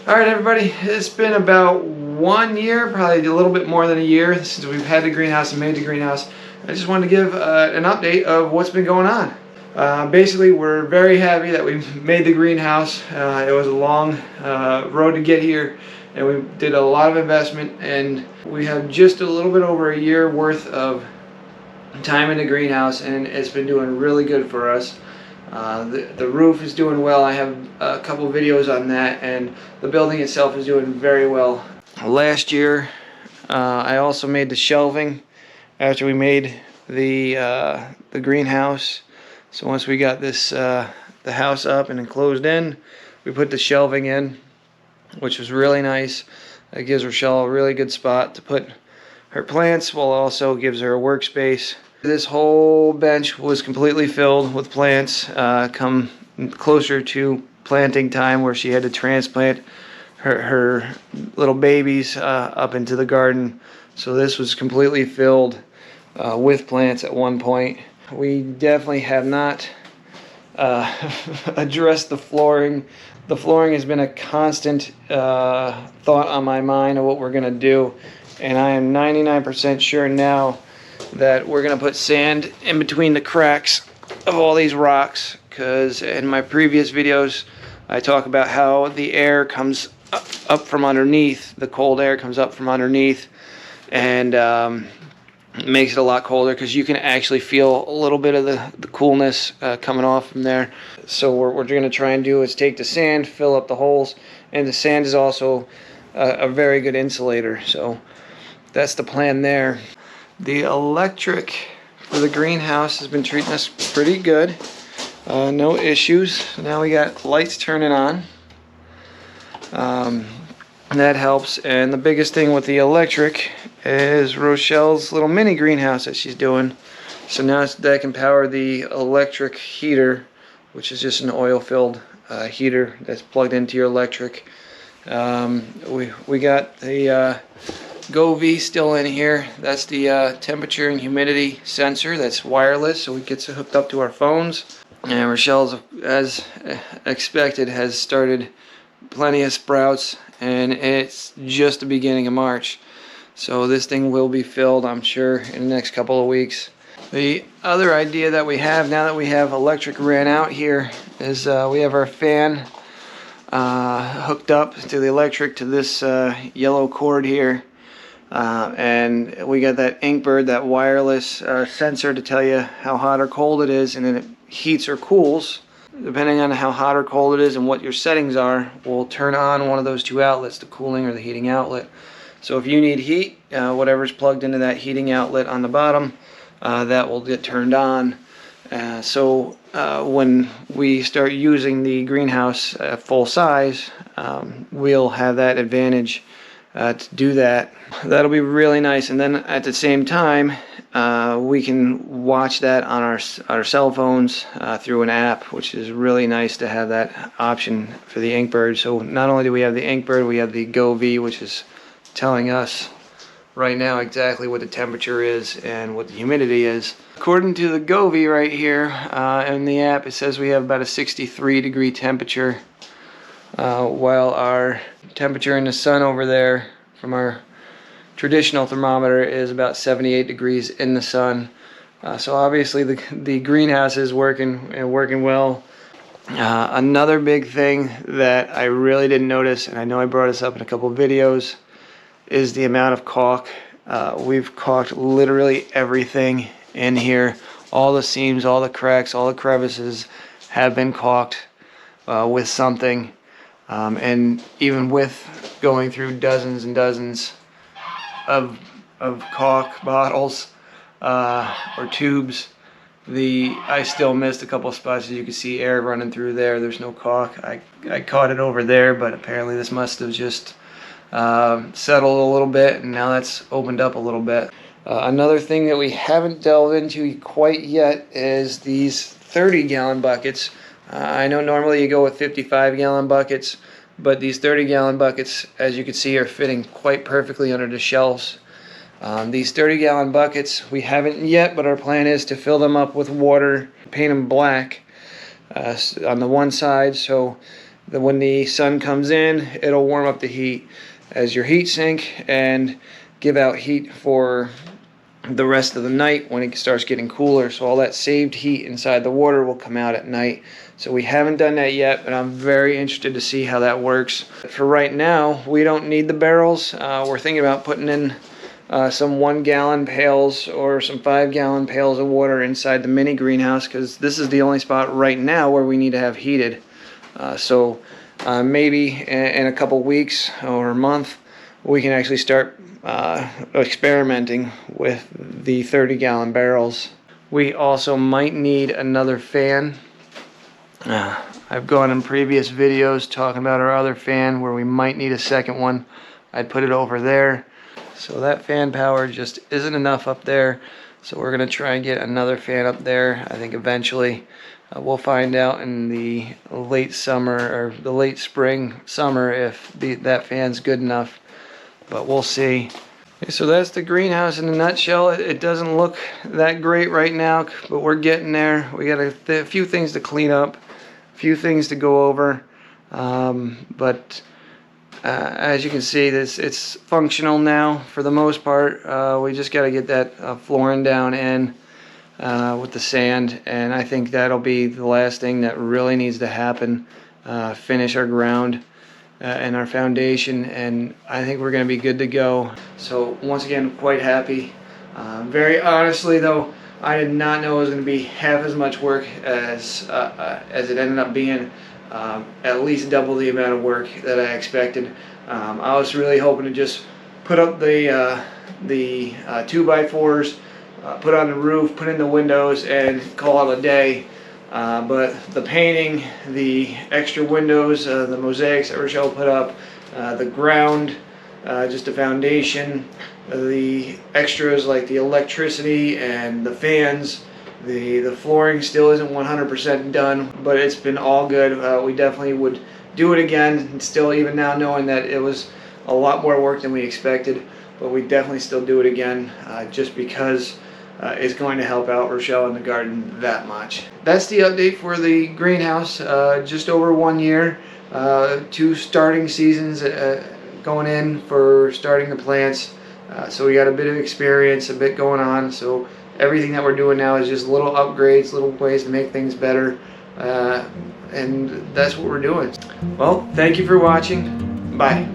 Alright everybody, it's been about 1 year, probably a little bit more than a year since we've had the greenhouse and made the greenhouse. I just wanted to give an update of what's been going on. Basically, we're very happy that we made the greenhouse. It was a long road to get here, and we did a lot of investment, and we have just a little bit over a year worth of time in the greenhouse, and it's been doing really good for us. The roof is doing well. I have a couple videos on that, and the building itself is doing very well. Last year I also made the shelving after we made the greenhouse. So once we got this the house up and enclosed in, we put the shelving in, which was really nice. It gives Rochelle a really good spot to put her plants, while also gives her a workspace. This whole bench was completely filled with plants. Come closer to planting time, where she had to transplant her little babies up into the garden. So this was completely filled with plants at one point. We definitely have not addressed the flooring. The flooring has been a constant thought on my mind of what we're going to do. And I am 99% sure now that we're going to put sand in between the cracks of all these rocks, because in my previous videos I talk about how the air comes up from underneath, the cold air comes up from underneath, and it makes it a lot colder because you can actually feel a little bit of the coolness coming off from there. So what we're going to try and do is take the sand, fill up the holes, and the sand is also a very good insulator. So that's the plan there. The electric for the greenhouse has been treating us pretty good. No issues. Now we got lights turning on. That helps. And the biggest thing with the electric is Rochelle's little mini greenhouse that she's doing. So now that can power the electric heater, which is just an oil-filled heater that's plugged into your electric. We got the Go-V still in here. That's the temperature and humidity sensor that's wireless, so it gets hooked up to our phones. And Rochelle's, as expected, has started plenty of sprouts, and it's just the beginning of March. So this thing will be filled, I'm sure, in the next couple of weeks. The other idea that we have, now that we have electric ran out here, is we have our fan hooked up to the electric to this yellow cord here. And we got that Inkbird, that wireless sensor to tell you how hot or cold it is, and then it heats or cools. Depending on how hot or cold it is and what your settings are, will turn on one of those two outlets, the cooling or the heating outlet. So if you need heat, whatever's plugged into that heating outlet on the bottom, that will get turned on. So when we start using the greenhouse full size, we'll have that advantage to do that. That'll be really nice. And then at the same time, we can watch that on our cell phones through an app, which is really nice to have that option for the Inkbird. So not only do we have the Inkbird, we have the Go-V, which is telling us right now exactly what the temperature is and what the humidity is. According to the Go-V right here in the app, it says we have about a 63-degree temperature, while our temperature in the sun over there from our traditional thermometer is about 78 degrees in the sun. So obviously the greenhouse is working well. Another big thing that I really didn't notice, and I know I brought this up in a couple of videos, is the amount of caulk. We've caulked literally everything in here. All the seams, all the cracks, all the crevices have been caulked with something. And even with going through dozens and dozens of caulk bottles or tubes, I still missed a couple of spots. As you can see, air running through there. There's no caulk. I caught it over there, but apparently this must have just settled a little bit, and now that's opened up a little bit. Another thing that we haven't delved into quite yet is these 30-gallon buckets. I know normally you go with 55-gallon buckets, but these 30-gallon buckets, as you can see, are fitting quite perfectly under the shelves. These 30-gallon buckets, we haven't yet, but our plan is to fill them up with water, paint them black on the one side, so Then when the sun comes in, it'll warm up the heat as your heat sink and give out heat for the rest of the night when it starts getting cooler. So all that saved heat inside the water will come out at night. So we haven't done that yet, but I'm very interested to see how that works. For right now, we don't need the barrels. We're thinking about putting in some 1 gallon pails or some 5 gallon pails of water inside the mini greenhouse, because this is the only spot right now where we need to have heated. So maybe in a couple weeks or a month, we can actually start experimenting with the 30 gallon barrels. We also might need another fan. I've gone in previous videos talking about our other fan where we might need a second one. I'd put it over there. So that fan power just isn't enough up there. So we're going to try and get another fan up there. I think eventually we'll find out in the late summer or the late spring, summer, if that fan's good enough. But we'll see. Okay, so that's the greenhouse in a nutshell. It doesn't look that great right now, but we're getting there. We got a few things to clean up, a few things to go over. But as you can see, it's functional now for the most part. We just got to get that flooring down in with the sand, and I think that'll be the last thing that really needs to happen. Finish our ground and our foundation, and I think we're going to be good to go. So once again, quite happy. Very honestly though, I did not know it was going to be half as much work as it ended up being. At least double the amount of work that I expected. I was really hoping to just put up the 2x4s, put on the roof, put in the windows, and call it a day. But the painting, the extra windows, the mosaics that Rochelle put up, the ground, just a foundation, the extras like the electricity and the fans, the flooring still isn't 100% done, but it's been all good. We definitely would do it again, and still even now knowing that it was a lot more work than we expected, but we definitely still do it again just because is going to help out Rochelle in the garden that much. That's the update for the greenhouse. Just over 1 year, 2 starting seasons going in for starting the plants. So we got a bit of experience, a bit going on. So everything that we're doing now is just little upgrades, little ways to make things better. And that's what we're doing. Well, thank you for watching. Bye.